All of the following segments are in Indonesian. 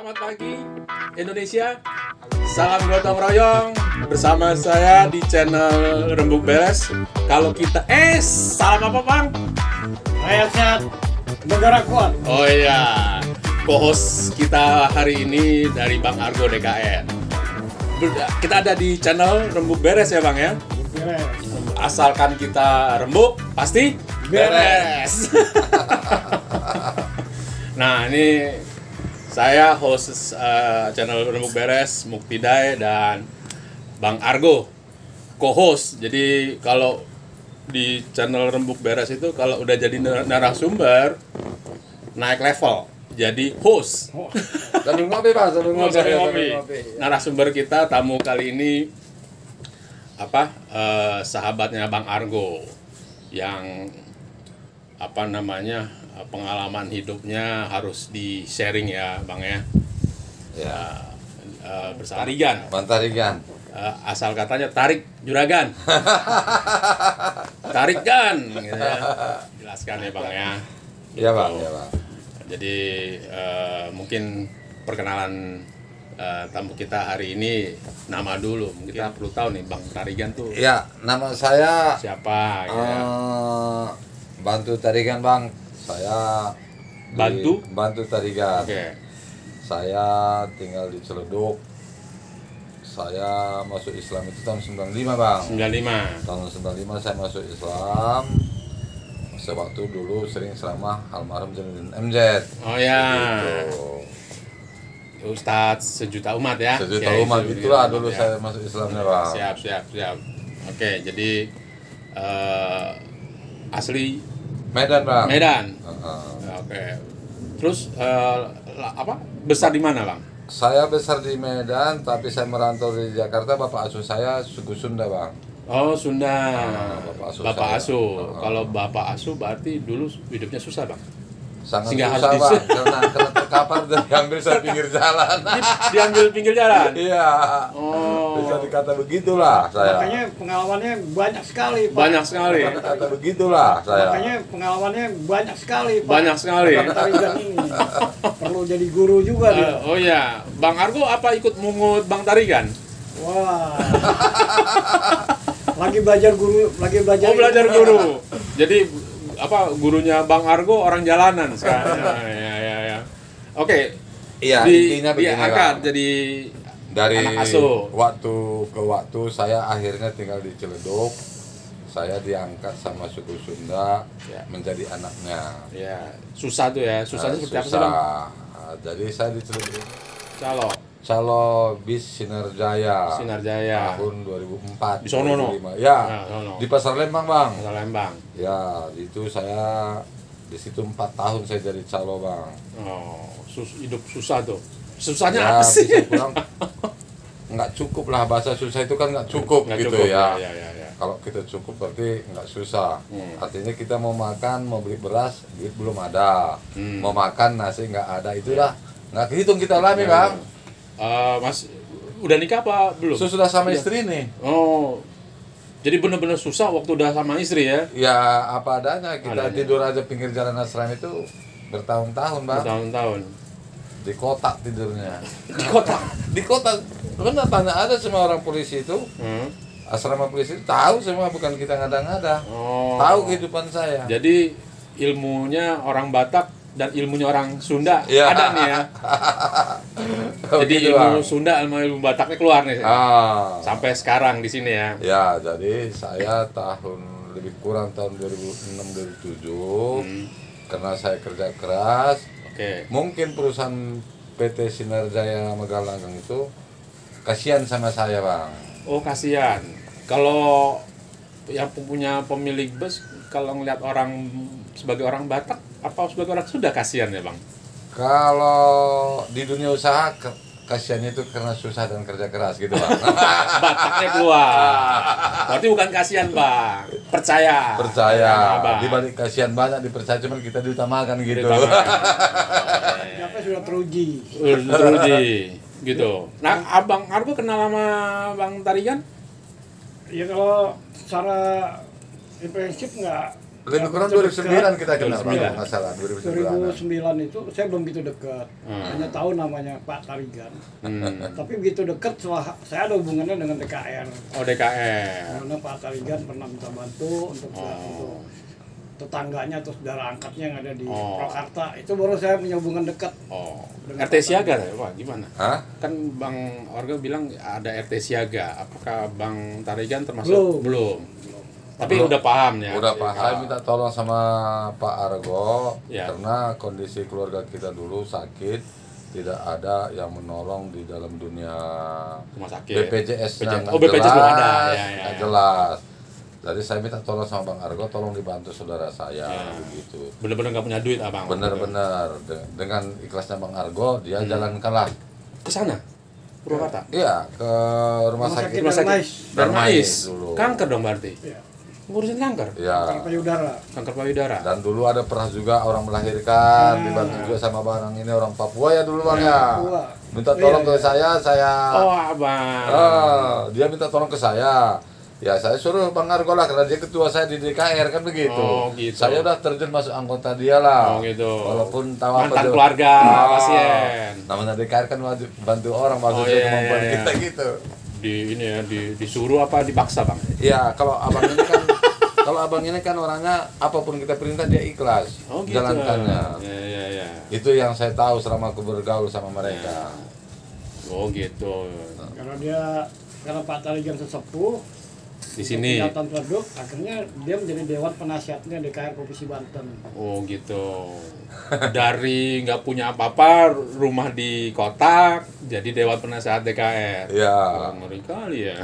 Selamat pagi Indonesia. Salam gotong royong bersama saya di channel Rembuk Beres. Kalau kita salam apa, Bang? Rakyat sehat, negara kuat. Oh iya. Co-host kita hari ini dari Bang Argo DKN. Kita ada di channel Rembuk Beres ya, Bang ya? Beres. Asalkan kita rembuk, pasti beres. Nah, ini saya host channel Rembuk Beres, Muktidai, dan Bang Argo, co-host. Jadi kalau di channel Rembuk Beres itu kalau udah jadi narasumber, naik level, jadi host. Sambil ngopi, Pak, sambil ngopi. Sambil ngopi. Narasumber kita tamu kali ini sahabatnya Bang Argo yang pengalaman hidupnya harus di-sharing ya, Bang ya. Ya. Bersama Tarigan. Bang Tarigan. Asal katanya tarik juragan. Tarik gan gitu ya. Jelaskan ya, Bang ya. Iya, Bang, Gitu. ya, Bang. Jadi mungkin perkenalan tamu kita hari ini, nama dulu. Mungkin kita perlu tahu nih Bang Tarigan tuh Ya, nama saya siapa gitu ya. Bantu Tarigan, Bang. Saya Bantu Tarigan. Oke. Saya tinggal di Ciledug. Saya masuk Islam itu tahun 95, Bang. 95. Tahun 95 saya masuk Islam. Sewaktu dulu sering ceramah almarhum Jamiluddin MZ. Oh ya. Gitu. Ustadz sejuta umat ya. Sejuta Kiai umat sejuta itulah umat dulu ya. saya masuk Islamnya, Bang. Siap. Oke, jadi asli Medan, Bang. Medan. Heeh. Oke. Terus besar di mana, Bang? Saya besar di Medan, tapi saya merantau di Jakarta. Bapak asuh saya suku Sunda, Bang. Oh, Sunda. Bapak asuh saya. Asuh. Kalau Bapak asuh berarti dulu hidupnya susah, Bang. Sangat Sehingga susah, harus Bang, karena terkapar dan diambil sa pinggir jalan. Diambil pinggir jalan. Iya. Oh. Bisa dikata begitulah saya. Makanya pengalamannya banyak sekali, Pak. Banyak sekali. Bisa dikata begitulah saya. Makanya pengalamannya banyak sekali, Pak. Banyak sekali. Bang Tarigan ini perlu jadi guru juga dia. Oh iya, Bang Argo apa ikut mungut Bang Tarigan? Wah. Lagi belajar guru, Oh, belajar guru. Jadi gurunya Bang Argo orang jalanan sekarang. Ya. Oke. Iya, intinya begini, diangkat Bang. jadi Dari anak asuh. waktu ke waktu saya akhirnya tinggal di Ciledug. Saya diangkat sama suku Sunda Ya. menjadi anaknya. Ya, susah tuh ya. Susahnya seperti apa sih, Bang? Jadi saya di Ciledug. Calo bis Sinarjaya. Tahun 2004. Di sono, no? 2005. Ya. Nah, sono. Di Pasar Lembang, Bang. Pasar Lembang. Ya, itu saya di situ 4 tahun saya jadi calo, Bang. Oh, hidup susah tuh. Susahnya Ya, apa sih? bisa pulang nggak cukup lah, bahasa susah itu kan nggak cukup Nggak gitu cukup, ya. ya. Kalau kita cukup berarti nggak susah. Hmm. Artinya kita mau makan, mau beli beras, duit belum ada. Mau makan nasi nggak ada, itulah nggak kehitung kita alami, Ya, Bang. Mas, udah nikah apa belum? Sudah sama Iya. istri nih. Oh, jadi bener-bener susah waktu udah sama istri ya? Ya apa adanya, kita Adanya. tidur aja pinggir jalan asram itu bertahun-tahun, Bang. Bertahun-tahun. Di kotak tidurnya. Di kota? Di kotak. Benar, tanya ada semua orang polisi itu. Asrama polisi itu tahu semua, bukan kita ngada-ngada. Oh. Tahu kehidupan saya. Jadi ilmunya orang Batak dan ilmunya orang Sunda Ya. ada nih ya. Jadi Begitu, ilmu Bang. Sunda sama ilmu Bataknya keluar nih. Sampai sekarang di sini ya. Ya, jadi saya lebih kurang tahun 2006-2007 karena saya kerja keras. Oke. Mungkin perusahaan PT Sinarjaya Megalanggang itu kasihan sama saya, Bang. Oh, kasihan. Kalau yang punya pemilik bus kalau ngeliat orang sebagai orang Batak apa sebagai orang Sunda kasihan ya, Bang? Kalau di dunia usaha kasihannya itu karena susah dan kerja keras gitu, Bang. Bataknya keluar. Berarti bukan kasihan, Bang. Percaya. Percaya. Bang. Di balik kasihan banyak dipercaya, cuman kita diutamakan gitu. Siapa sudah teruji. Teruji gitu. Nah, Abang Argo kenal sama Bang Tarigan? Ya kalau secara prinsip nggak Lebih kurang begitu 2009 kita kenal, 2009. Bang, nggak salah 2009. 2009 itu saya belum begitu dekat, hanya tahu namanya Pak Tarigan. Tapi begitu dekat, setelah saya ada hubungannya dengan DKR. Oh, DKR. Karena Pak Tarigan pernah minta bantu untuk tetangganya atau saudara angkatnya yang ada di Purwakarta. Itu baru saya punya hubungan dekat. Oh, Dengan RT Pak Siaga ya, Pak? Gimana? Hah? Kan Bang Argo bilang ada RT Siaga. Apakah Bang Tarigan termasuk? Belum. Tapi Belum. udah paham ya? Udah paham. Saya minta tolong sama Pak Argo Ya. karena kondisi keluarga kita dulu sakit, tidak ada yang menolong di dalam dunia Rumah sakit. BPJS. Oh, BPJS belum ada. Ya, nggak jelas. Jadi saya minta tolong sama Bang Argo, tolong dibantu saudara saya, Ya. begitu. Bener-bener nggak punya duit, Abang? Benar-benar dengan ikhlasnya Bang Argo, dia jalankanlah. Ke sana? Purwakarta? Iya, ke rumah sakit Rumah sakit Darmais. Darmais. dulu. Kanker dong berarti? Iya. Ngurusin kanker? Iya. Kanker payudara. Kanker payudara? Dan dulu ada pernah juga orang melahirkan, dibantu juga sama barang ini orang Papua ya dulu Bang ya. Papua. Minta tolong ke saya. Oh, Abang. Dia minta tolong ke saya. Ya saya suruh Bang Argo lah karena dia ketua saya di DKR kan begitu. Oh, gitu. Saya udah terjun masuk anggota dia lah. Oh, gitu. Walaupun tahu Mantan dia- keluarga pasien. Namanya DKR kan wajib bantu orang maksudnya iya, kemampuan iya, kita gitu. Ini ya, disuruh apa dipaksa, Bang? Iya, kalau abang ini kan kalau abang ini kan orangnya apapun kita perintah dia ikhlas Oh, gitu. jalankannya. Ya. Itu yang saya tahu selama aku bergaul sama mereka. Oh, gitu. Karena Pak Tarigan sesepuh Di sini. kelihatan produk, akhirnya dia menjadi Dewan Penasihatnya DKR Provinsi Banten. Oh, gitu. Dari nggak punya apa-apa, rumah di kotak, jadi Dewan Penasehat DKR. Iya. Wah, ngeri kali ya.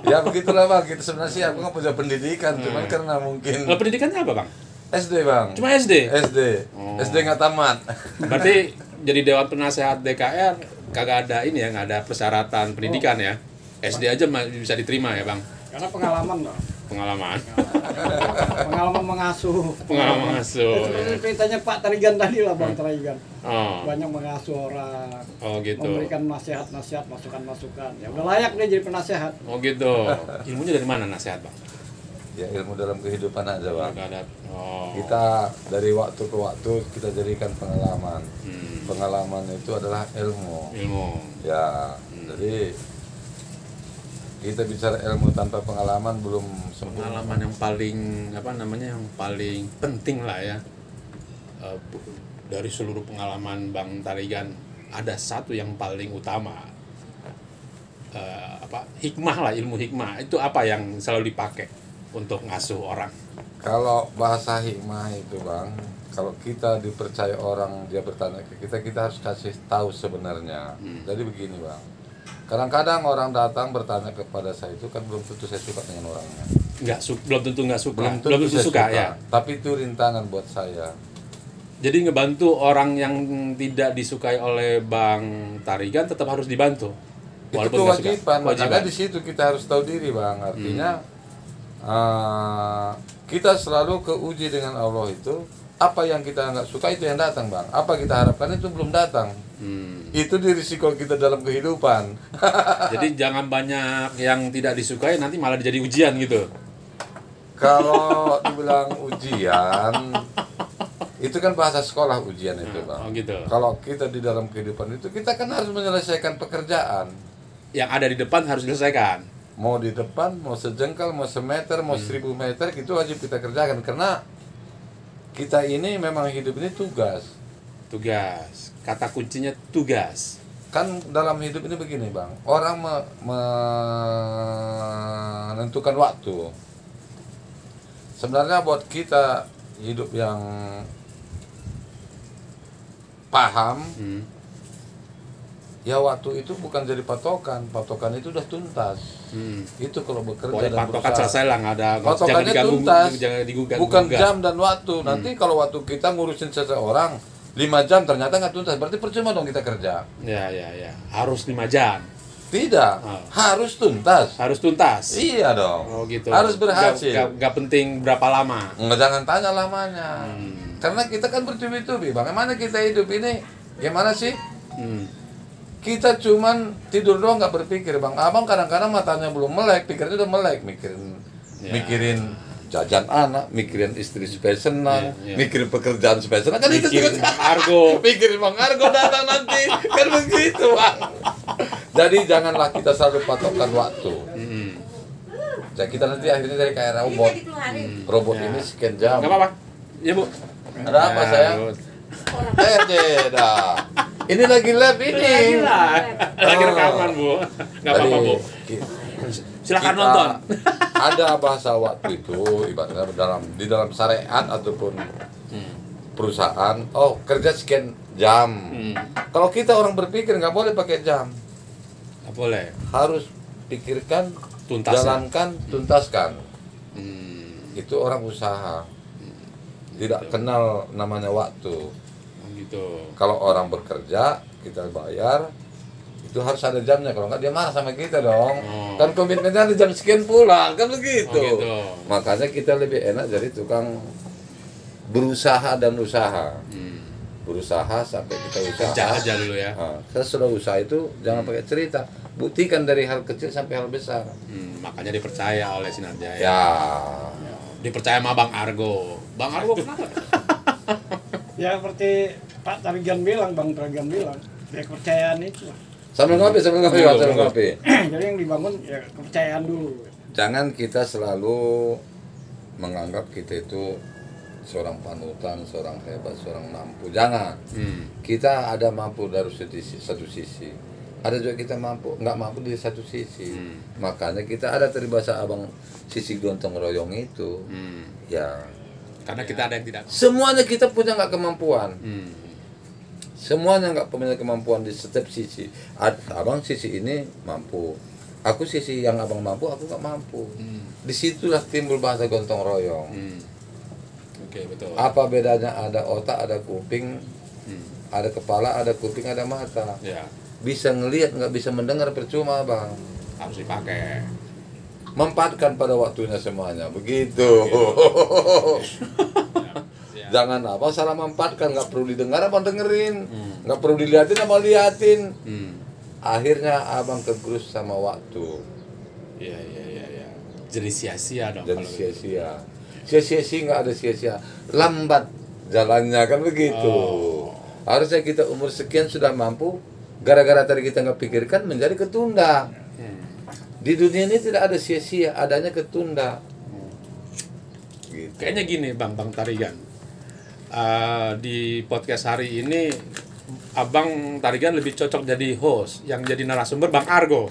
Ya begitulah Bang, kita sebenarnya sih aku nggak punya pendidikan, cuman karena mungkin Nah, pendidikannya apa, Bang? SD Bang. Cuma SD? SD. Oh. SD nggak tamat. Berarti jadi Dewan Penasehat DKR kagak ada ini ya, nggak ada persyaratan pendidikan ya? SD aja bisa diterima ya, Bang? Karena pengalaman loh. Pengalaman. Pengalaman mengasuh. Pengalaman mengasuh. Seperti ceritanya Pak Tarigan tadi lah, Bang Tarigan. Oh, Banyak mengasuh orang. oh gitu. Memberikan nasihat-nasihat, masukan-masukan. Ya udah layak dia jadi penasehat. Oh gitu. Ilmunya dari mana nasihat, Bang? Ya ilmu dalam kehidupan aja Bang. Nggak ada. Oh. Kita dari waktu ke waktu kita jadikan pengalaman. Hmm, Pengalaman itu adalah ilmu. ilmu. Ya, jadi kita bicara ilmu tanpa pengalaman belum sempurna. Pengalaman yang paling apa namanya yang paling penting lah ya. Dari seluruh pengalaman Bang Tarigan ada satu yang paling utama. Hikmah lah, ilmu hikmah. Itu apa yang selalu dipakai untuk ngasuh orang? Kalau bahasa hikmah itu Bang, kalau kita dipercaya orang dia bertanya ke kita, kita harus kasih tahu sebenarnya. Jadi begini Bang, kadang-kadang orang datang bertanya kepada saya itu kan belum tentu saya suka dengan orangnya. Belum tentu nggak suka. Belum Belum tentu saya suka ya. Tapi itu rintangan buat saya. Jadi ngebantu orang yang tidak disukai oleh Bang Tarigan tetap harus dibantu. Itu nggak suka. kewajiban. Makanya di situ kita harus tahu diri Bang. Artinya kita selalu keuji dengan Allah itu. Apa yang kita nggak suka itu yang datang Bang. Apa kita harapkan itu belum datang. Itu di risiko kita dalam kehidupan. Jadi jangan banyak yang tidak disukai nanti malah jadi ujian gitu. Kalau dibilang ujian, itu kan bahasa sekolah ujian itu Bang. Oh gitu. Kalau kita di dalam kehidupan itu kita kan harus menyelesaikan pekerjaan. Yang ada di depan harus diselesaikan. Mau di depan, mau sejengkal, mau semeter, mau 1000 meter, itu wajib kita kerjakan karena kita ini memang hidup ini tugas. Tugas. Kata kuncinya tugas. Kan dalam hidup ini begini Bang, orang menentukan waktu. Sebenarnya buat kita hidup yang paham, ya waktu itu bukan jadi patokan. Patokan itu udah tuntas. Itu kalau bekerja Pokoknya dan patokan berusaha. selesai lah, nggak ada jangan Patokannya diganggu, tuntas, jangan digugat. bukan jam dan waktu. Nanti kalau waktu kita ngurusin seseorang 5 jam ternyata nggak tuntas, berarti percuma dong kita kerja. Ya. Harus 5 jam. Tidak, harus tuntas. Harus tuntas. Iya dong. Oh gitu. Harus berhasil. Nggak penting berapa lama. Nggak, jangan tanya lamanya. Karena kita kan bertubi-tubi. Bagaimana kita hidup ini? Gimana sih? Kita cuman tidur doang nggak berpikir Bang. Abang kadang-kadang matanya belum melek, pikirnya udah melek, mikirin jajan anak, mikirin istri supaya senang, mikirin pekerjaan supaya senang, kan itu mikirin Bang Argo. mikirin Bang Argo datang nanti, kan begitu Bang. Jadi janganlah kita selalu patokan waktu. Jadi kita nanti akhirnya dari kayak robot. Robot ini sekian jam. Nggak apa-apa. Ya Bu. Ada apa sayang? Dah. Ini lagi lab ini. Lagi rekaman Bu. Nggak apa-apa Bu. Silakan Kita nonton. Ada bahasa waktu itu ibaratnya di dalam syariat ataupun perusahaan. Oh kerja sekian jam. Kalau kita orang berpikir nggak boleh pakai jam. Nggak boleh. Harus pikirkan, Tuntaskan. jalankan, tuntaskan. Itu orang usaha. Tidak kenal namanya waktu. Gitu. Kalau orang bekerja kita bayar. Itu harus ada jamnya, kalau nggak dia marah sama kita dong. Kan komitmennya ada jam sekian pulang, kan begitu. Gitu. Makanya kita lebih enak jadi tukang berusaha dan usaha. Berusaha sampai kita usaha. Kerja aja dulu ya. Nah, sesudah usaha itu jangan pakai cerita, buktikan dari hal kecil sampai hal besar. Makanya dipercaya oleh Sinar Jaya. Ya. Dipercaya sama Bang Argo. Bang Argo kenapa? Ya seperti Pak Tarigan bilang, Bang Tarigan bilang, ya kepercayaan itu. Sambil ngopi, Pak, sambil ngopi. Jadi yang dibangun ya kepercayaan dulu. Jangan kita selalu menganggap kita itu seorang panutan, seorang hebat, seorang mampu. Jangan. Kita ada mampu dari satu sisi. Ada juga kita nggak mampu di satu sisi. Makanya kita ada terbiasa abang sisi gotong royong itu. Ya. Karena kita ada yang tidak. Semuanya kita punya nggak kemampuan. Semuanya nggak punya kemampuan di setiap sisi. Abang sisi ini mampu. Aku sisi yang abang mampu, aku nggak mampu. Disitulah timbul bahasa gotong royong. Oke, betul. Apa bedanya ada otak, ada kuping, ada kepala, ada kuping, ada mata. Ya, Bisa ngelihat, nggak bisa mendengar percuma bang. harus dipakai. Manfaatkan pada waktunya semuanya, begitu. Jangan apa salah manfaatkan, nggak perlu didengar abang dengerin, nggak perlu dilihatin abang liatin. Akhirnya abang kegerus sama waktu. Iya. Jadi sia-sia dong. Jadi kalau sia-sia. Sia-sia sih nggak ada sia-sia. Lambat jalannya kan begitu. Harusnya kita umur sekian sudah mampu. Gara-gara tadi kita nggak pikirkan menjadi ketunda. Di dunia ini tidak ada sia-sia, adanya ketunda. Gitu. Kayaknya gini Bang Tarigan. Di podcast hari ini Abang Tarigan lebih cocok jadi host, yang jadi narasumber Bang Argo.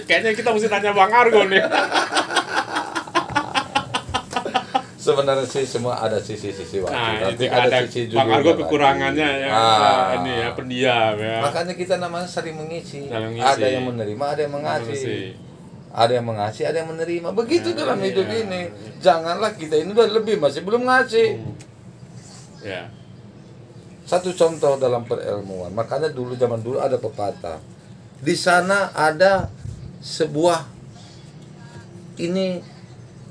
Kayaknya kita mesti tanya Bang Argo nih. Sebenarnya sih semua ada sisi-sisi waktu. Nah, Nanti itu ada sisi Bang judulnya Argo lagi. kekurangannya yang ini ya, pendiam ya. Makanya kita namanya saling mengisi. Saling mengisi. Ada yang menerima, ada yang mengasih. Ada yang mengasih, ada yang menerima. Begitu dalam hidup ini. Janganlah kita ini udah lebih masih belum ngasih. Ya. Satu contoh dalam perilmuan. Makanya dulu zaman dulu ada pepatah. Di sana ada sebuah ini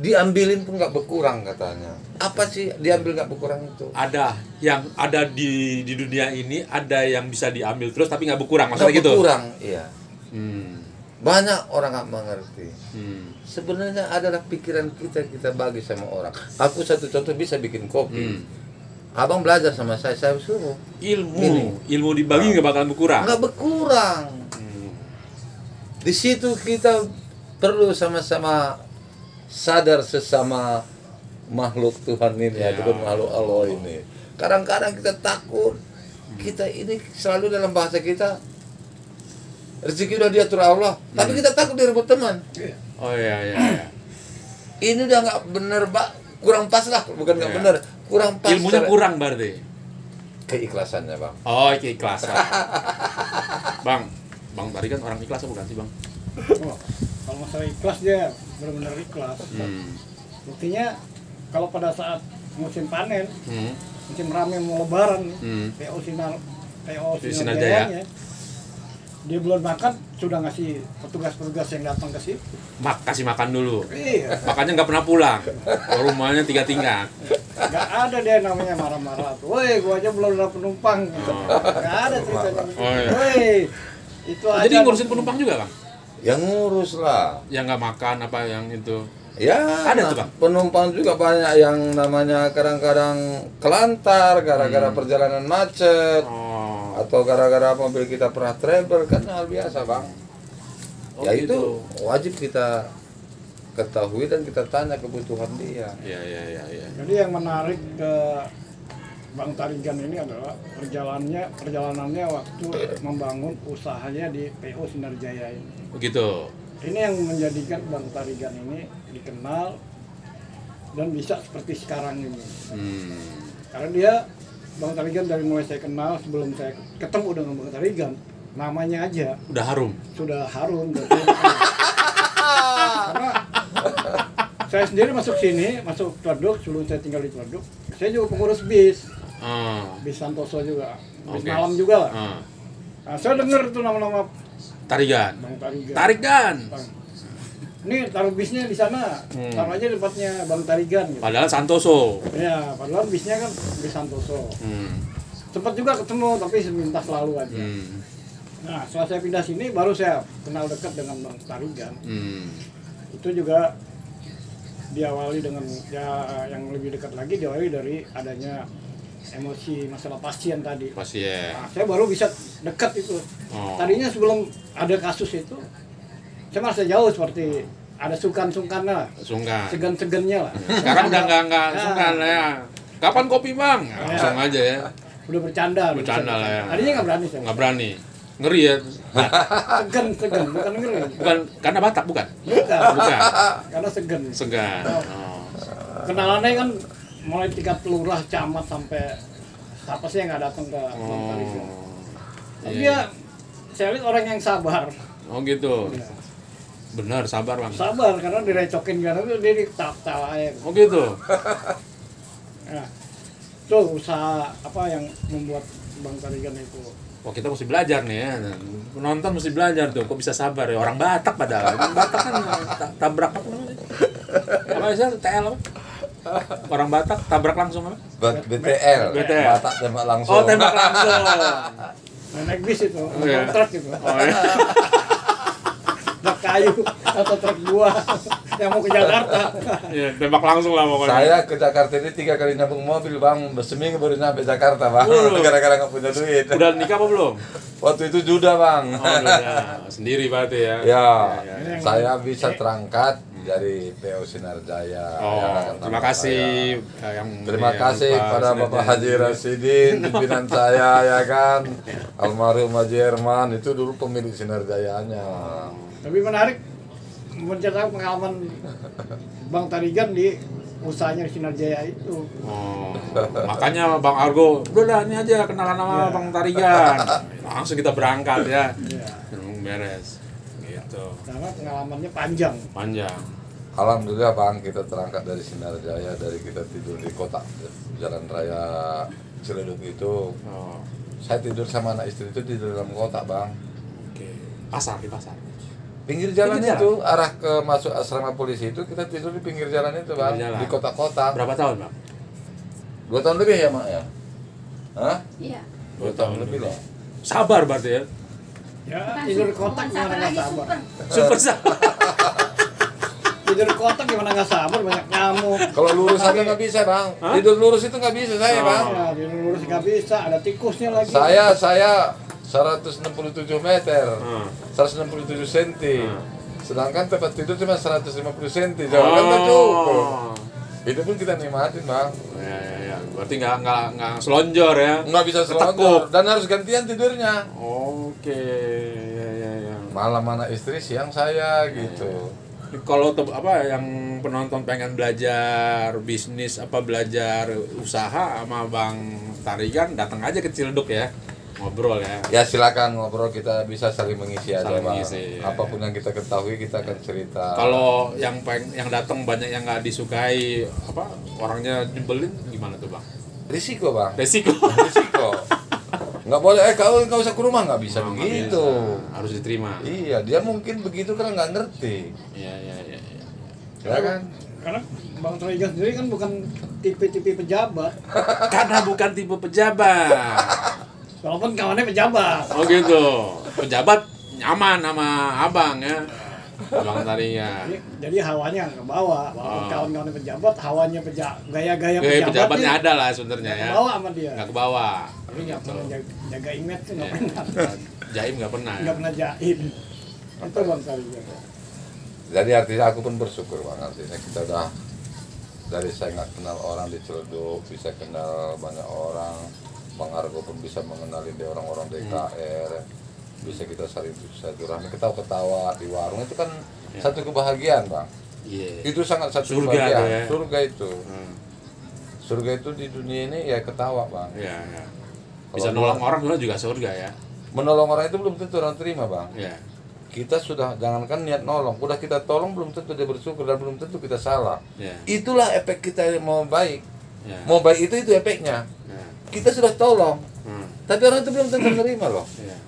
diambilin pun nggak berkurang katanya. Apa sih diambil nggak berkurang itu? Ada yang ada di dunia ini, ada yang bisa diambil terus tapi nggak berkurang, maksudnya Nggak gitu. berkurang, iya. Banyak orang nggak mengerti. Sebenarnya adalah pikiran kita bagi sama orang. Aku satu contoh bisa bikin kopi. Abang belajar sama saya suruh. Ilmu dibagi nggak bakalan berkurang. Nggak berkurang. Di situ kita perlu sama-sama sadar sesama makhluk Tuhan ini, ataupun makhluk Allah ini. Kadang-kadang kita takut. Kita ini selalu dalam bahasa kita rezeki udah diatur Allah, tapi kita takut direbut teman. Oh iya. Ini udah nggak bener, Pak. Kurang pas lah, bukan nggak bener. Kurang pas. Ilmunya kurang berarti. Keikhlasannya, Bang. Oh, keikhlasan. Bang tadi kan orang ikhlas bukan sih, Bang? Oh, kalau masalah ikhlas dia benar-benar ikhlas. Buktinya kalau pada saat musim panen, musim rame mau lebaran, PO Sinar Jayanya, dia belum makan sudah ngasih petugas-petugas yang datang ke situ. Kasih makan dulu. Iya. Makanya nggak pernah pulang. Rumahnya 3 tingkat. Nggak ada dia namanya marah-marah tuh. Woi, gua aja belum ada penumpang. Nggak ada ceritanya. Oh, iya. Woi, itu aja. Jadi ngurusin penumpang juga, Bang? Yang ngurus lah. Yang nggak makan apa yang itu? Ya, Ada tuh, Bang? penumpang juga banyak yang namanya kadang-kadang kelantar gara-gara perjalanan macet Oh. atau gara-gara mobil kita pernah travel, kan hal biasa, Bang. Oh, Ya gitu. itu wajib kita ketahui dan kita tanya kebutuhan dia. Iya. Jadi yang menarik ke Bang Tarigan ini adalah perjalanannya waktu membangun usahanya di PO Sinar Jaya ini. Begitu. Ini yang menjadikan Bang Tarigan ini dikenal dan bisa seperti sekarang ini. Karena dia, Bang Tarigan dari mulai saya kenal, sebelum saya ketemu dengan Bang Tarigan, namanya aja Udah harum. sudah harum. Karena saya sendiri masuk sini, masuk Cleduk, sebelum saya tinggal di Cleduk, saya juga pengurus bis Santoso juga, bis Oke. malam juga lah. Nah, saya dengar tuh nama-nama Tarigan. Bang Tarigan. Tarigan. Bang, ini taruh bisnya di sana, taruh aja tempatnya Bang Tarigan gitu. Padahal Santoso. Ya, padahal bisnya kan bis Santoso. Sempat juga ketemu tapi sepintas lalu aja. Nah, setelah saya pindah sini baru saya kenal dekat dengan Bang Tarigan. Itu juga diawali dengan ya yang lebih dekat lagi diawali dari adanya emosi masalah pasien tadi. Pasien. Nah, saya baru bisa dekat itu. Tadinya sebelum ada kasus itu, saya merasa jauh seperti ada sungkan-sungkan lah, Sungkan. segan-segannya lah. Sekarang udah nggak sungkan lah ya. Kapan kopi, Bang? Langsung aja ya. Udah bercanda. Bercanda lah ya. Tadinya nggak berani saya. Nggak berani. Ngeri ya. Segan, bukan ngeri. Bukan karena Batak, bukan? Bukan. Bukan. Karena segan. Segan. Kenalannya kan mulai tingkat lurah, camat sampai siapa sih yang nggak datang ke Bang Tarigan. Tapi dia, saya lihat orang yang sabar. Oh gitu. Ya. Benar, sabar, Bang. Sabar karena direcokin karena itu dia ditawa aja. Oh gitu. Nah, tuh usaha apa yang membuat Bang Tarigan itu. Wah, kita mesti belajar nih ya. Penonton mesti belajar tuh. Kok bisa sabar ya? Orang Batak padahal. Batak kan tabrak apa namanya? Apa sih? TL apa? Orang Batak tabrak langsung apa? BTL. BTL. Batak tembak langsung. Oh, tembak langsung. Naik bis itu, Iya. truk itu. Oh, iya. Truk kayu atau truk buah yang mau ke Jakarta. Iya, tembak langsung lah pokoknya. Saya ke Jakarta ini 3 kali nabung mobil, Bang. Seminggu baru nyampe Jakarta, Bang. Gara-gara nggak punya duit. Udah nikah apa belum? Waktu itu sudah, Bang. Oh, udah. Sendiri berarti ya. Ya, Ya. saya bisa terangkat dari PO Sinar Jaya. Oh, Ya, terima nama kasih saya. yang Terima kasih Pak pada Sinar Bapak Jaya. Haji Rasidin, pimpinan saya ya kan. Almarhum Haji Herman itu dulu pemilik Sinar Jayanya. Tapi menarik menceritakan pengalaman Bang Tarigan di usahanya di Sinar Jaya itu. Oh, makanya Bang Argo, udah lah ini aja kenalan sama Bang Tarigan. Langsung kita berangkat ya. Ya, Beres. Gitu. karena pengalamannya panjang. Panjang. Alhamdulillah, Bang, kita terangkat dari Sinar Jaya, dari kita tidur di kota Jalan Raya Ciledug itu. Oh, Saya tidur sama anak istri itu di dalam kota, Bang. oke. Pasar di pasar. Pinggir jalan Pinggir itu, arah ke masuk asrama polisi itu, kita tidur di pinggir jalan itu, Bang. Pinggir jalan. Di kota-kota. Berapa tahun, Bang? 2 tahun lebih ya, Mak ya? Hah? Iya. 2 tahun lebih loh. Sabar berarti ya. Ya, tidur di kotak gimana nggak sabar. Super sabar. Tidur di kotak gimana nggak sabar, banyak nyamuk. Kalau lurus aja nggak bisa, Bang. Hah? Tidur lurus itu nggak bisa saya, Oh. Bang. Ya, tidur lurus nggak bisa, ada tikusnya lagi. Saya 167 meter, Hmm. 167 cm. Sedangkan tempat tidur cuma 150 cm. Jauh Oh. kan nggak cukup. Itu pun kita nikmatin, Bang. Ya. Berarti nggak selonjor ya. Nggak bisa Ketekuk. selonjor dan harus gantian tidurnya. Oke. Ya. Malam anak istri, siang saya gitu. Kalau apa yang penonton pengen belajar bisnis apa belajar usaha sama Bang Tarigan, datang aja ke Ciledug ya. Ngobrol ya. Ya silakan ngobrol, kita bisa saling mengisi aja, Saling Bang. mengisi, ya. Apapun yang kita ketahui kita akan cerita. Kalau yang datang banyak yang nggak disukai apa orangnya nyebelin gimana tuh Bang? risiko, Bang. Resiko. Risiko. Nggak boleh, kau nggak usah ke rumah, nggak bisa Nggak begitu. bisa. Harus diterima. Iya, dia mungkin begitu karena nggak ngerti. Iya. Ya kan? Karena Bang Tarigan sendiri kan bukan tipe-tipe pejabat, Karena bukan tipe pejabat. walaupun kawannya pejabat. Oh gitu. Pejabat nyaman sama abang ya, abang tarinya. Jadi hawanya ke bawah, kawan-kawan pejabat, hawanya gaya-gaya Pejabatnya ada lah sebenarnya ya. Ke bawah sama dia. Nggak ke bawah. Jadi nggak pernah jaga image tuh nggak Iya. pernah. Jaim nggak pernah. Nggak pernah jaim. Itu Bang Tarinya. Jadi artinya aku pun bersyukur Bang, artinya kita udah dari saya nggak kenal orang di Ciledug bisa kenal banyak orang. Bang Argo pun bisa mengenali di orang-orang DKR, bisa kita saling silaturahmi, ketawa-ketawa di warung itu kan satu kebahagiaan Bang. Iya. Itu sangat satu Surga kebahagiaan. tuh ya. Surga itu. Surga itu di dunia ini ya ketawa Bang. Iya, iya. Bisa Kalau nolong orang juga surga ya. Menolong orang itu belum tentu orang terima Bang. Iya. Kita sudah jangankan niat nolong, udah kita tolong belum tentu dia bersyukur dan belum tentu kita salah. Iya. Itulah efek kita yang mau baik. Iya. Mau baik itu efeknya. Iya. Kita sudah tolong, Hmm. tapi orang itu belum tentu menerima loh. Iya.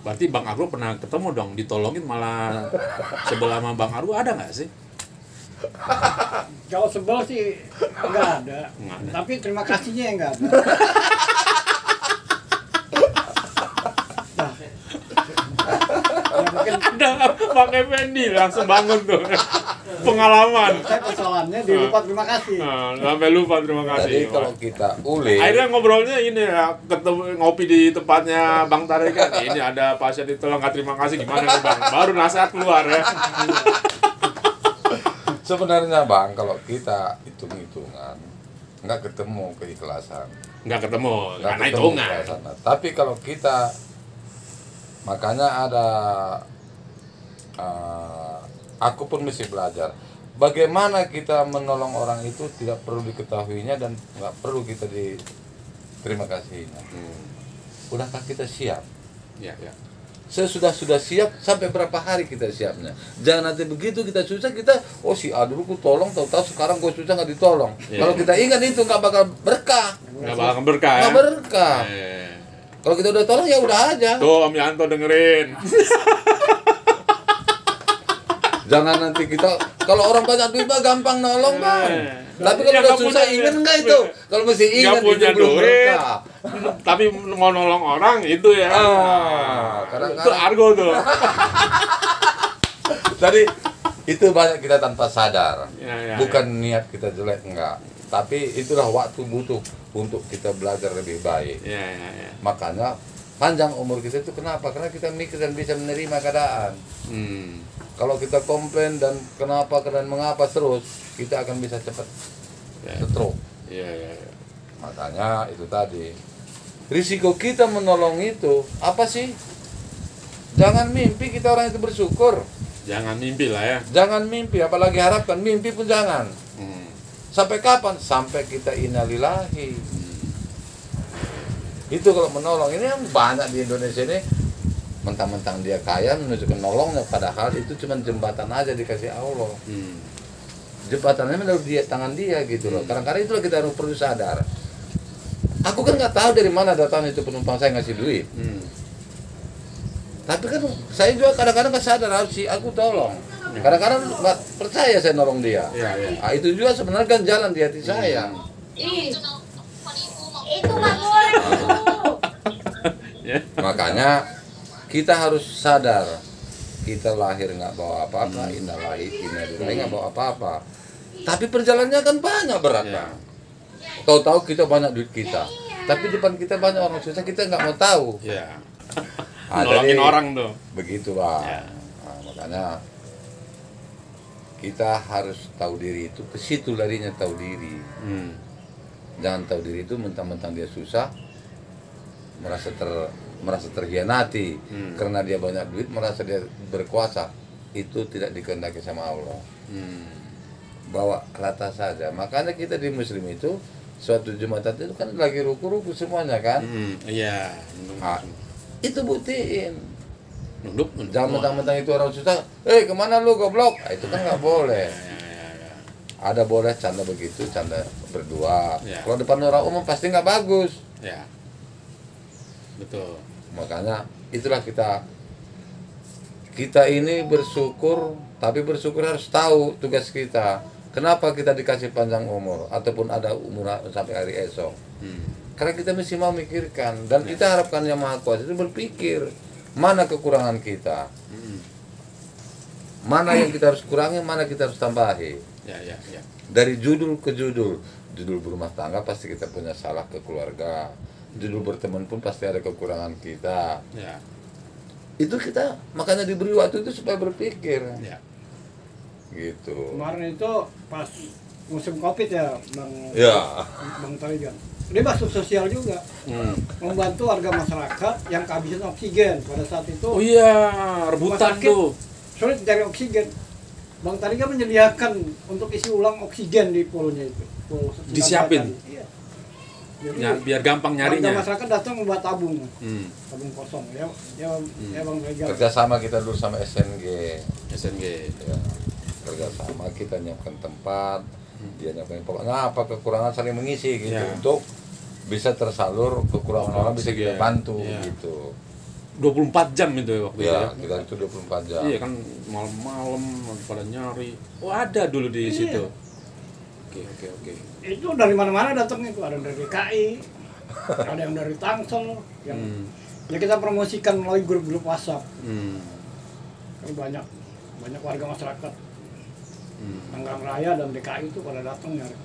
Berarti Bang Argo pernah ketemu dong, ditolongin malah sebelah sama Bang Argo ada nggak sih? Kalau sebel sih nggak ada. Nggak ada. Tapi terima kasihnya yang nggak ada. Nah, ya mungkin Ada Bang Effendi langsung bangun tuh. Pengalaman. saya persoalannya di lupa terima kasih. Nah, sampai lupa terima kasih. Jadi kalau kita ulik, Akhirnya ngobrolnya ini ya, ketemu ngopi di tempatnya Bang Tarik kan. Ini ada pasien ditolong, nggak terima kasih gimana nih Bang? Baru nasihat keluar ya. sebenarnya Bang kalau kita hitung-hitungan nggak ketemu keikhlasan. Nggak ketemu, Nggak karena ketemu hitungan. keikhlasan. Nah, tapi kalau kita makanya ada aku pun mesti belajar bagaimana kita menolong orang itu tidak perlu diketahuinya dan nggak perlu kita diterima kasihnya. Udahkah kita siap? Ya, ya. Sudah siap sampai berapa hari kita siapnya? Jangan nanti begitu kita susah kita si A dulu ku tolong tahu-tahu sekarang gue susah nggak ditolong. Iya. Kalau kita ingat itu nggak bakal berkah. Nggak bakal berkah ya. Nggak berkah. Kalau kita udah tolong ya udah aja. Tuh Om Yanto dengerin. Jangan nanti kita kalau orang banyak duit mah gampang nolong Bang. Tapi Ya, kalau udah nggak susah punya ingat duit. nggak itu? Kalau masih Nggak ingat itu punya belum duit. berkah. Tapi mau nolong orang itu ya. Itu Kadang-kadang Argo tuh. tadi itu banyak kita tanpa sadar. Ya, ya, Bukan niat kita jelek enggak. Tapi itulah waktu butuh untuk kita belajar lebih baik. Ya, ya, ya. Makanya panjang umur kita itu kenapa? Karena kita mikir dan bisa menerima keadaan. Kalau kita komplain dan kenapa dan mengapa terus, kita akan bisa cepat stroke. Iya, iya, iya. Makanya itu tadi. Risiko kita menolong itu apa sih? Jangan mimpi kita orang itu bersyukur. Jangan mimpi lah ya. Jangan mimpi, apalagi harapkan. Mimpi pun jangan. Sampai kapan? Sampai kita innalillahi. Itu kalau menolong. Ini yang banyak di Indonesia ini. Mentang-mentang dia kaya menunjukkan nolongnya. Padahal itu cuma jembatan aja dikasih Allah. Jembatannya melalui dia, tangan dia gitu loh. Kadang-kadang itulah kita harus perlu sadar. Aku kan nggak tahu dari mana datang itu penumpang saya ngasih duit. Tapi kan saya juga kadang-kadang nggak sadar harus sih aku tolong. Kadang-kadang nggak percaya saya nolong dia. Iya, iya. Nah, itu juga sebenarnya kan jalan di hati saya. Itu nggak boleh Bu. Ya. Makanya kita harus sadar kita lahir nggak bawa apa-apa, innalillahi nggak bawa apa-apa. Tapi perjalanannya kan banyak berat. Ya. Tahu-tahu kita banyak duit kita. Tapi depan kita banyak orang susah kita nggak mau tahu. Iya. Ah, Nolongin jadi orang tuh. begitu Bang. Ya. Nah, makanya kita harus tahu diri itu ke situ larinya tahu diri. Jangan tahu diri itu mentang-mentang dia susah merasa terhianati karena dia banyak duit merasa dia berkuasa. Itu tidak dikehendaki sama Allah. Bawa rata saja. Makanya kita di Muslim itu suatu Jumatan itu kan lagi ruku-ruku semuanya kan. Iya. Ah, itu buktiin. Nunduk. Jangan mentang-mentang itu orang susah, kemana lu goblok? Nah, itu kan nggak boleh. Ada boleh canda begitu, canda berdua. Ya. Kalau depan orang umum pasti nggak bagus. Ya. Betul. Makanya itulah kita ini bersyukur, tapi bersyukur harus tahu tugas kita. Kenapa kita dikasih panjang umur ataupun ada umur sampai hari esok? Karena kita mesti mau mikirkan dan kita harapkan Yang Maha Kuasa itu berpikir mana kekurangan kita, mana yang kita harus kurangi, mana kita harus tambahi. Ya. Dari judul ke judul berumah tangga pasti kita punya salah ke keluarga, judul berteman pun pasti ada kekurangan kita. Ya. Itu kita makanya diberi waktu itu supaya berpikir. Ya. Gitu. Kemarin itu pas musim Covid ya, Bang Tarigan. Dia masuk sosial juga, membantu warga masyarakat yang kehabisan oksigen pada saat itu. Oh iya, rebutan rumah sakit tuh. Sulit cari oksigen. Bang Tarigan menyediakan untuk isi ulang oksigen di polonya itu. Disiapin? Iya. Jadi, Biar gampang warga nyarinya. masyarakat datang membuat tabung kosong ya Bang Tarigan. Kerjasama kita dulu sama SNG. Ya. Kerjasama kita nyiapkan tempat, dia nyiapkan pokoknya apa kekurangan saling mengisi gitu, Ya. untuk bisa tersalur kekurangan orang bisa kita bantu Ya. gitu. 24 jam itu ya waktu itu Ya, ya. kita itu 24 jam. Iya kan malam-malam pada nyari. Oh ada dulu di Iya. situ. Oke. Itu dari mana-mana datang itu, ada dari DKI, ada yang dari Tangsel, yang ya kita promosikan melalui grup-grup WhatsApp. Kan banyak warga masyarakat Tangerang Raya dan DKI itu pada datang nyari.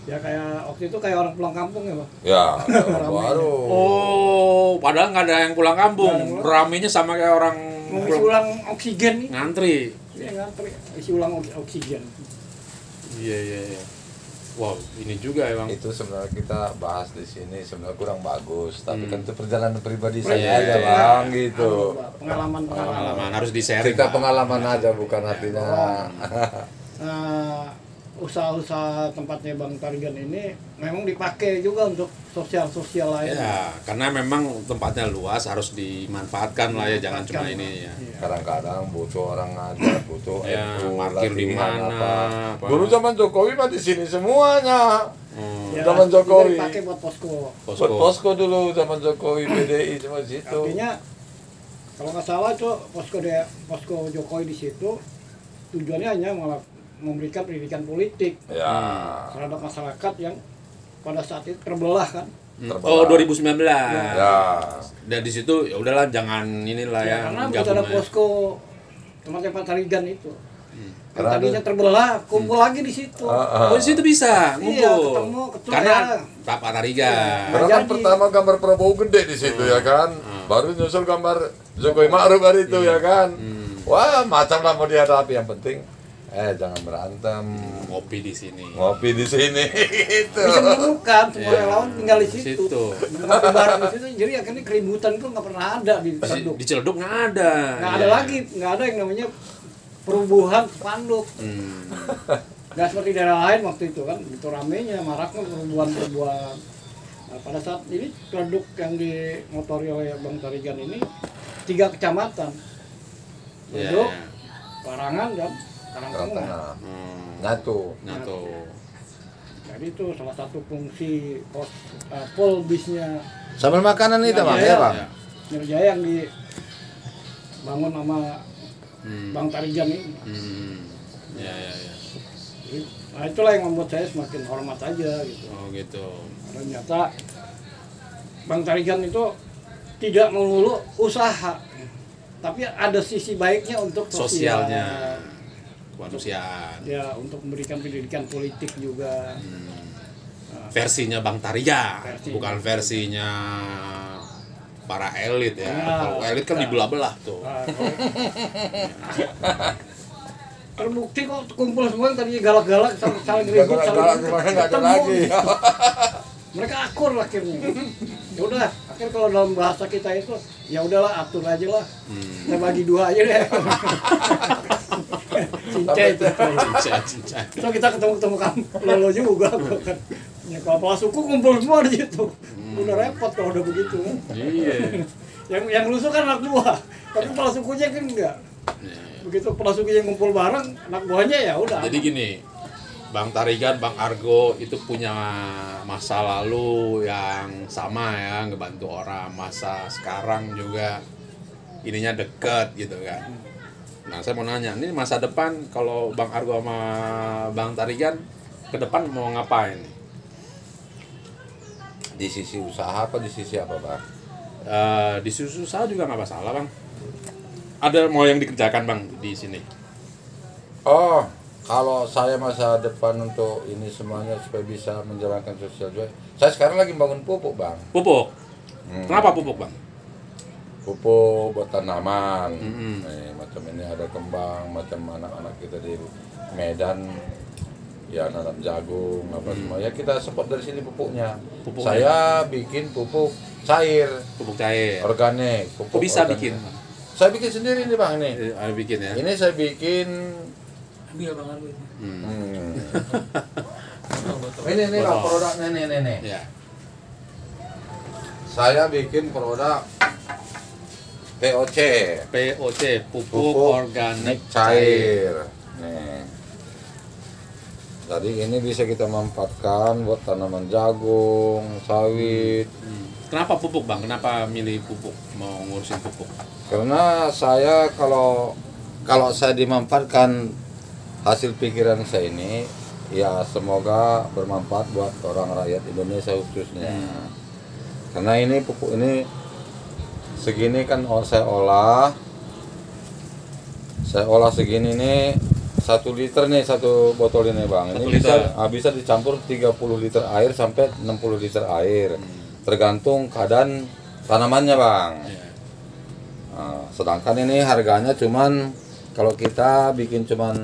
Ya kayak waktu itu kayak orang pulang kampung ya, Bang. Ya, Rame. baru. Oh, padahal nggak ada yang pulang kampung. Ramenya sama kayak orang Mau isi ulang oksigen nih. ngantri. Iya ngantri, isi ulang oksigen. Iya. Wow, ini juga emang. Itu sebenarnya kita bahas di sini sebenarnya kurang bagus, tapi kan itu perjalanan pribadi Iya, saya aja, iya. Bang, gitu. Pengalaman. Pengalaman harus di-sharing. Kita Pak. pengalaman aja bukan artinya. Usaha-usaha tempatnya Bang Tarigan ini memang dipakai juga untuk sosial lain. Ya, karena memang tempatnya luas harus dimanfaatkan lah ya, jangan cuma ini ya. Iya. Kadang-kadang butuh orang ngajar, butuh Ya, NU, parkir di latihan mana, apa. Dulu zaman Jokowi mah di sini semuanya. Ya, Zaman juga Jokowi. dipakai buat posko. Buat posko dulu zaman Jokowi, PDI cuma situ. Artinya kalau nggak salah tuh posko Jokowi di situ tujuannya hanya malah memberikan pendidikan politik Ya. terhadap masyarakat yang pada saat itu terbelah kan. Oh, 2019. Ya. Dan di situ ya udahlah jangan inilah ya. Karena gabung begitu ada aja. posko tempatnya Pak Tarigan itu. Yang Karena tadinya terbelah, kumpul lagi di situ. Oh, di situ bisa Iya, ngumpul. ketemu ketua Karena ya. Pak Tarigan. Karena kan Jadi- pertama gambar Prabowo gede di situ ya kan. Baru nyusul gambar Jokowi Ma'ruf hari itu ya kan. Wah, macam lah mau dihadapi, yang penting jangan berantem. Ngopi di sini. Ngopi di sini gitu. Bisa menemukan semua Iya. relawan tinggal di situ. Situ. Ngopi bareng di situ. Jadi akhirnya keributan itu nggak pernah ada di Ciledug. Di Ciledug nggak ada. Nggak ada Ya. lagi, nggak ada yang namanya perubuhan spanduk. Nggak seperti daerah lain waktu itu kan, itu ramenya, maraknya perubuhan. Nah, pada saat ini produk yang dimotori oleh Bang Tarigan ini 3 kecamatan, Iya. Ciledug, Parangan dan Karangtengah. Tengah. Nyatu. Nyatu. Jadi itu salah satu fungsi polbisnya Sambil makanan nih, Bang, ya, Bang. Ya. Nirjaya yang dibangun sama Bang Tarigan ini. Ya. Jadi, nah itulah yang membuat saya semakin hormat aja gitu. Oh gitu. Ternyata Bang Tarigan itu tidak melulu usaha, tapi ada sisi baiknya untuk sosial. Sosialnya. Kemanusiaan. Ya, untuk memberikan pendidikan politik juga. Versinya Bang Tarigan, Versi. bukan versinya para elit ya. Ya. Kalau elit kan dibelah-belah tuh. Nah, terbukti kok kumpul semua yang tadinya galak-galak saling ribut, Galak-galak gimana nggak ada ketemu. lagi. Mereka akur akhirnya. Ya udah, akhirnya kalau dalam bahasa kita itu ya udahlah atur aja lah. Kita bagi 2 aja deh. Cincai itu. Cincai. So kita ketemu kan Lolo juga kan. Ya kalau kepala suku kumpul semua di situ. Udah repot kalau udah begitu kan. Iya. Yang rusuh kan anak buah, tapi kepala sukunya kan enggak. Begitu kepala sukunya ngumpul bareng, anak buahnya ya udah. Jadi gini, Bang Tarigan, Bang Argo itu punya masa lalu yang sama ya, ngebantu orang, masa sekarang juga ininya deket gitu kan. Nah saya mau nanya, ini masa depan kalau Bang Argo sama Bang Tarigan ke depan mau ngapain? Di sisi usaha apa di sisi apa, Bang? Di susu usaha juga nggak masalah bang. Ada mau yang dikerjakan bang di sini? Oh, kalau saya masa depan untuk ini semuanya supaya bisa menjalankan sosial justice, saya sekarang lagi bangun pupuk bang. Pupuk. Kenapa pupuk bang? Pupuk buat tanaman. Nih, macam ini ada kembang, macam anak-anak kita di Medan ya nanam jagung apa semua ya kita support dari sini pupuknya. Saya bikin pupuk cair. Pupuk cair. Organik. Kok bisa organik. bikin? Saya bikin sendiri nih bang nih. Bikin ya. Ini saya bikin. Ambil bang Argo. Ini nih bang produknya nih. Ya. Saya bikin produk POC. POC, pupuk organik cair. Nih. Jadi ini bisa kita manfaatkan buat tanaman jagung, sawit. Kenapa pupuk bang? Kenapa milih pupuk? Mau ngurusin pupuk? Karena saya kalau saya dimanfaatkan hasil pikiran saya ini, ya semoga bermanfaat buat orang rakyat Indonesia khususnya. Karena ini pupuk ini segini kan saya olah segini nih 1 liter nih satu botol ini bang. Ini bisa dicampur 30 liter air sampai 60 liter air. Tergantung keadaan tanamannya bang. Nah, sedangkan ini harganya cuman kalau kita bikin cuman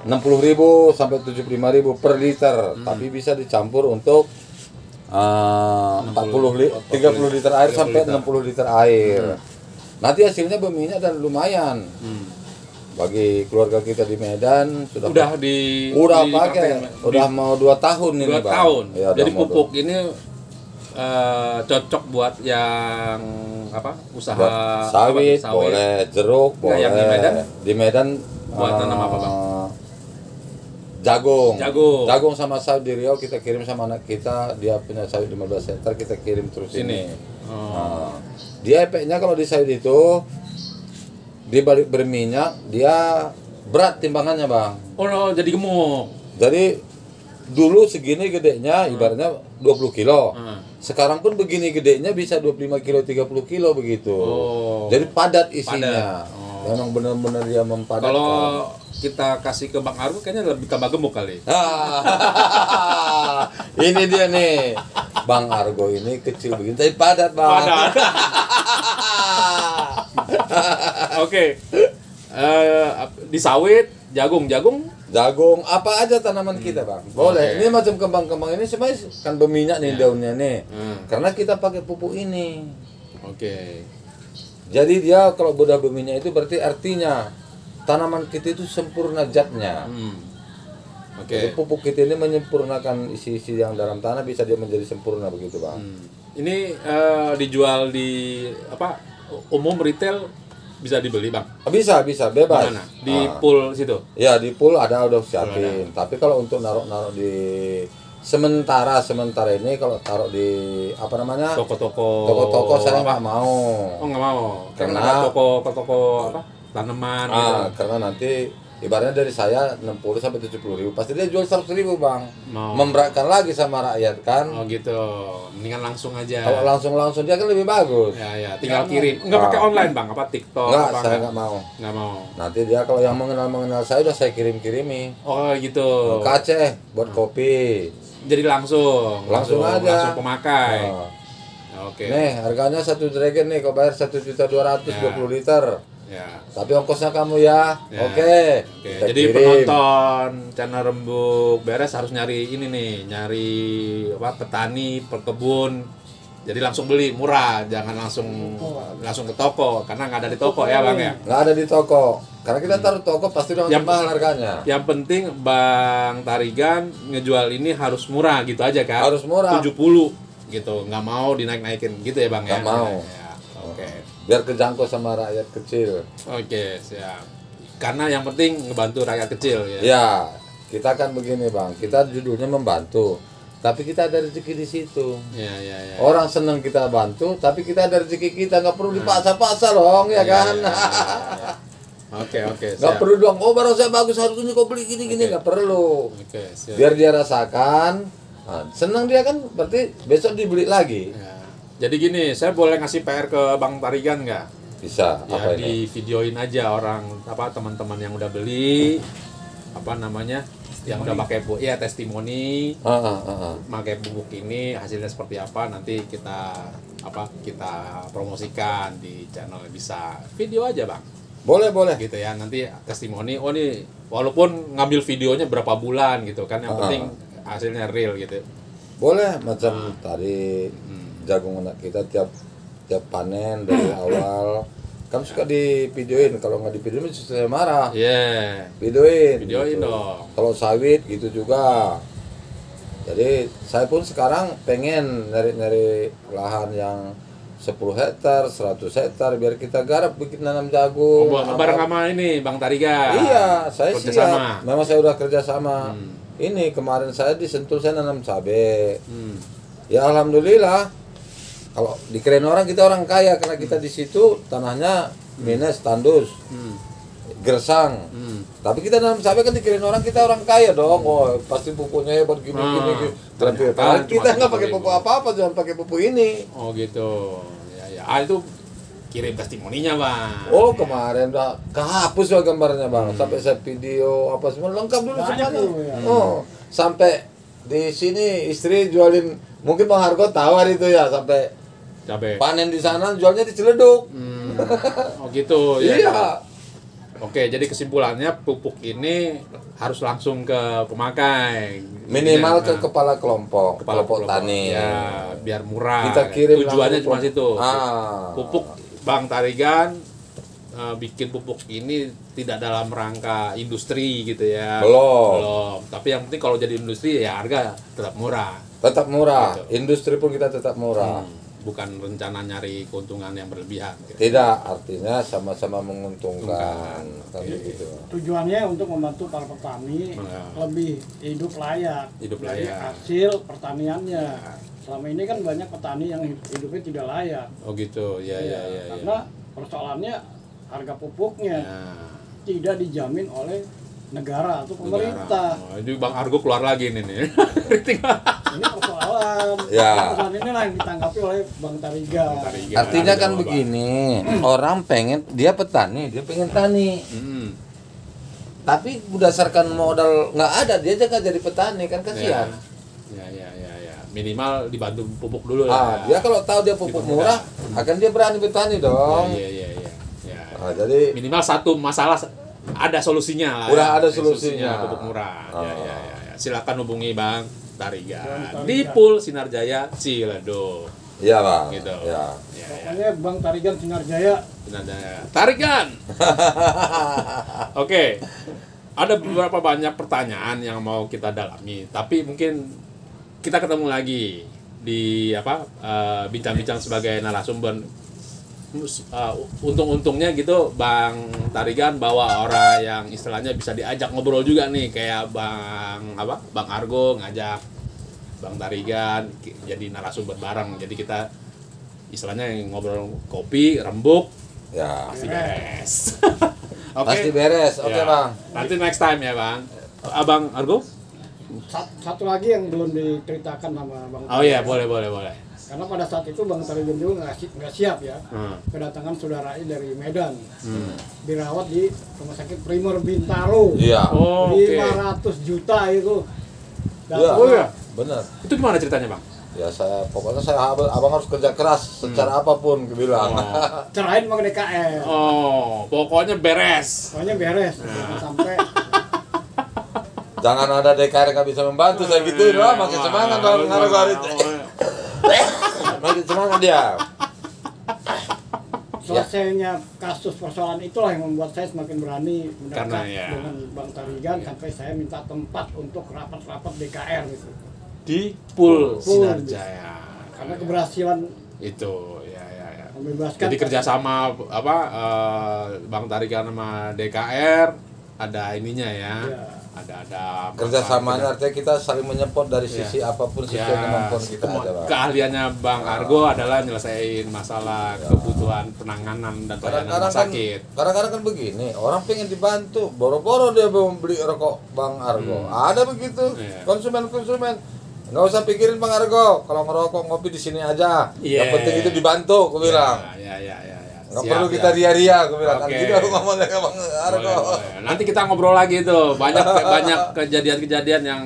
60.000 sampai 75.000 per liter, tapi bisa dicampur untuk 30 liter air sampai 60 liter air. Nanti hasilnya berminyak dan lumayan. Bagi keluarga kita di Medan sudah pakai udah mau 2 tahun ini bang. 2 tahun. Ya, jadi pupuk ini cocok buat yang apa? Usaha buat sawit, boleh, jeruk boleh. Yang di Medan buat tanam apa bang? Jagung sama sawit di Riau kita kirim sama anak kita, dia punya sawit 15 hektar kita kirim terus ini. Nah, dia efeknya kalau di sawit itu dibalik berminyak dia berat timbangannya bang. Oh no, jadi gemuk. Jadi dulu segini gedenya ibaratnya 20 kilo. Sekarang pun begini gedenya bisa 25 kilo 30 kilo begitu. Jadi padat isinya. Memang benar-benar dia mempadatkan. Kalau kita kasih ke Bang Argo kayaknya lebih tambah gemuk kali. Ini dia nih. Bang Argo ini kecil begini tapi padat bang. Padat. Oke. Di sawit, jagung apa aja tanaman kita bang. Boleh. Ini macam kembang-kembang ini sebenarnya kan berminyak nih daunnya nih. Karena kita pakai pupuk ini. Oke. Jadi dia kalau udah berminyak itu berarti artinya tanaman kita itu sempurna zatnya. Jadi pupuk kita ini menyempurnakan isi-isi yang dalam tanah bisa dia menjadi sempurna begitu bang. Ini dijual di apa? Umum retail bisa dibeli bang? Bisa bebas. Mana? Di pool situ? Ya di pool ada udah siapin. Tapi kalau untuk naruh di sementara ini kalau taruh di apa namanya toko-toko saya nggak mau. Oh nggak mau. Karena toko apa tanaman. Gitu. Karena nanti ibaratnya dari saya 60 sampai 70.000 pasti dia jual 100.000 bang. Memberatkan lagi sama rakyat kan. Oh gitu. Mendingan langsung aja. Kalau langsung dia kan lebih bagus. Ya tinggal kirim. Nggak pakai online bang? Apa TikTok? Nggak, saya nggak mau. Nggak mau. Nanti dia kalau yang mengenal saya udah saya kirimi. Oh gitu. Ke Aceh buat kopi. Jadi langsung aja. Langsung pemakai. Oke. Nih harganya 1 dragon nih kau bayar 1.200.000 20 liter. Ya. Tapi ongkosnya kamu ya. Oke. Jadi penonton channel Rembug Beres harus nyari ini nih, nyari apa petani, perkebun. Jadi langsung beli murah, jangan langsung ke toko karena nggak ada di toko ya bang ya. Nggak ada di toko. Karena kita taruh toko pasti udah mahal harganya. Yang penting Bang Tarigan ngejual ini harus murah gitu aja kan. Harus murah. 70 gitu, nggak mau dinaik-naikin gitu ya bang ya. Nggak mau. Ya, Oke. Biar kejangkau sama rakyat kecil. Oke, siap. Karena yang penting ngebantu rakyat kecil ya. Ya, kita kan begini bang, kita judulnya membantu. Tapi kita ada rezeki di situ. Ya. Orang senang kita bantu, tapi kita ada rezeki kita nggak perlu dipaksa-paksa dong, ya kan? Ya. Oke. Nggak perlu dong. Oh barang saya bagus harus ini kau beli gini nggak perlu. Siap. Biar dia rasakan, senang dia kan, berarti besok dibeli lagi. Ya. Jadi gini, saya boleh ngasih PR ke Bang Tarigan nggak? Bisa, Ya apa di ini? videoin aja orang teman-teman yang udah beli yang udah pakai testimoni pakai bubuk ini hasilnya seperti apa, nanti kita promosikan di channel, bisa video aja Bang. Boleh. Gitu ya, nanti testimoni, oh nih walaupun ngambil videonya berapa bulan gitu kan, yang penting hasilnya real gitu. Boleh, macam tadi jagung anak kita tiap panen dari awal kan suka di videoin, kalau nggak di videoin saya marah. Iya. Videoin Videoin gitu. dong. Kalau sawit gitu juga. Jadi saya pun sekarang pengen nyari lahan yang 10 hektar, 100 hektar biar kita garap bikin nanam jagung. Bareng sama ini Bang Tarigan. Iya, saya kerjasama. siap. Memang saya udah kerjasama. Ini kemarin saya di Sentul saya nanam cabai. Ya alhamdulillah. Kalau dikirain orang kita orang kaya karena kita di situ tanahnya minus tandus, gersang. Tapi kita nanam cabai kan dikirain orang kita orang kaya dong. Oh pasti pupuknya hebat gini. Tapi kita nggak pakai pupuk apa-apa, jangan pakai pupuk ini. Oh gitu. Ya. Itu kirim testimoninya Bang. Oh kemarin udah kehapus ya gambarnya Bang. Sampai saya video apa semua lengkap dulu Banyak semuanya. tuh, ya. Oh sampai di sini istri jualin, mungkin Bang Hargo tahu hari itu ya, sampai Cabai. panen di sana jualnya di Ciledug. Oh gitu. Ya. Iya. Oke, jadi kesimpulannya pupuk ini harus langsung ke pemakai. Minimal ke Nah, kepala kelompok kelompok tani. Ya, biar murah. Kita kirim Tujuannya langsung cuma situ. Ah. Pupuk Bang Tarigan bikin pupuk ini tidak dalam rangka industri gitu ya. Belum. Tapi yang penting kalau jadi industri ya harga tetap murah. Tetap murah. Gitu. Industri pun kita tetap murah. Bukan rencana nyari keuntungan yang berlebihan. Gitu. Tidak, artinya sama-sama menguntungkan. Kan begitu. Tujuannya untuk membantu para petani lebih hidup layak Hidup dari layak. hasil pertaniannya. Selama ini kan banyak petani yang hidupnya tidak layak. Oh gitu. Ya. Karena persoalannya harga pupuknya tidak dijamin oleh negara atau pemerintah. Oh, ini Bang Argo keluar lagi nih. Ini persoalan. Ya. Persoalan ini lah yang ditanggapi oleh Bang Tarigan. Artinya kan begini, orang pengen, dia petani, dia pengen tani. Tapi berdasarkan modal nggak ada, dia aja nggak jadi petani, kan kasihan. Ya. Minimal dibantu pupuk dulu Dia kalau tahu dia pupuk murah, akan dia berani bertani dong. Iya. Jadi Minimal satu masalah ada solusinya lah. Udah ya. ada solusinya. Pupuk murah. Ya. Silakan hubungi Bang Tarigan di Pool Sinar Jaya Ciledug. iya Bang. Gitu. Ya. Pokoknya Bang Tarigan Sinar Jaya. Sinar Jaya. Tarigan. Oke. Ada beberapa banyak pertanyaan yang mau kita dalami, tapi mungkin kita ketemu lagi di bincang-bincang sebagai narasumber. Untung-untungnya gitu Bang Tarigan bawa orang yang istilahnya bisa diajak ngobrol juga nih, kayak Bang Argo ngajak Bang Tarigan jadi narasumber bareng. Jadi kita istilahnya ngobrol kopi, rembuk, Ya. pasti beres. Pasti beres. Oke, Ya. Bang. Nanti next time ya Bang. Abang Argo? Satu lagi yang belum diceritakan sama Bang Oh iya, boleh. Karena pada saat itu Bang Tarigan juga nggak siap ya. Kedatangan saudaranya dari Medan. Dirawat di Rumah Sakit Primor Bintaro. Iya. Oh, oke. 500 juta itu. Iya. Oh iya. Benar. Itu gimana ceritanya Bang? Ya pokoknya abang harus kerja keras secara apapun bilang. Cerain sama DKR. Oh, pokoknya beres. Pokoknya beres. Jangan sampai Jangan ada DKR nggak bisa membantu saya gitu doang, makin semangat Bang Argo hari itu. Makin semangat dia. selesainya kasus persoalan itulah yang membuat saya semakin berani mendekat Karena ya. dengan Bang Tarigan sampai saya minta tempat untuk rapat-rapat DKR gitu. Di Pool Pool. Sinar Jaya. Karena keberhasilan Itu ya. membebaskan Jadi kerjasama Bang Tarigan sama DKR ada ininya ya. Iya. Ada Kerjasamanya artinya kita saling menyempot dari Ya. sisi apapun sesuai Ya, kemampuan kita aja Bang. keahliannya Bang Argo adalah nyelesain masalah kebutuhan penanganan dan pelayanan rumah sakit. Kadang-kadang kan begini, orang pengen dibantu, boro-boro dia mau beli rokok Bang Argo. Ada begitu, Iya. konsumen-konsumen. Nggak usah pikirin Bang Argo, kalau ngerokok ngopi di sini aja. Iya. Yang penting itu dibantu, aku bilang. Ya. Nggak Siap, perlu siap. kita ria-ria, aku bilang. Oke. Kan gitu aku ngomongnya ke Bang Argo. Boleh. Nanti kita ngobrol lagi tuh, banyak kejadian-kejadian yang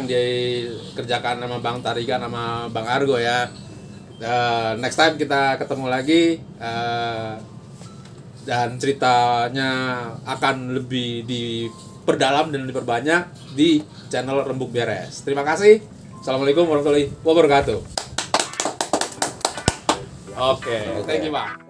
dikerjakan sama Bang Tarigan sama Bang Argo ya. Next time kita ketemu lagi dan ceritanya akan lebih diperdalam dan diperbanyak di channel Rembuk Beres. Terima kasih. Assalamualaikum warahmatullahi wabarakatuh. Oke, thank you Bang.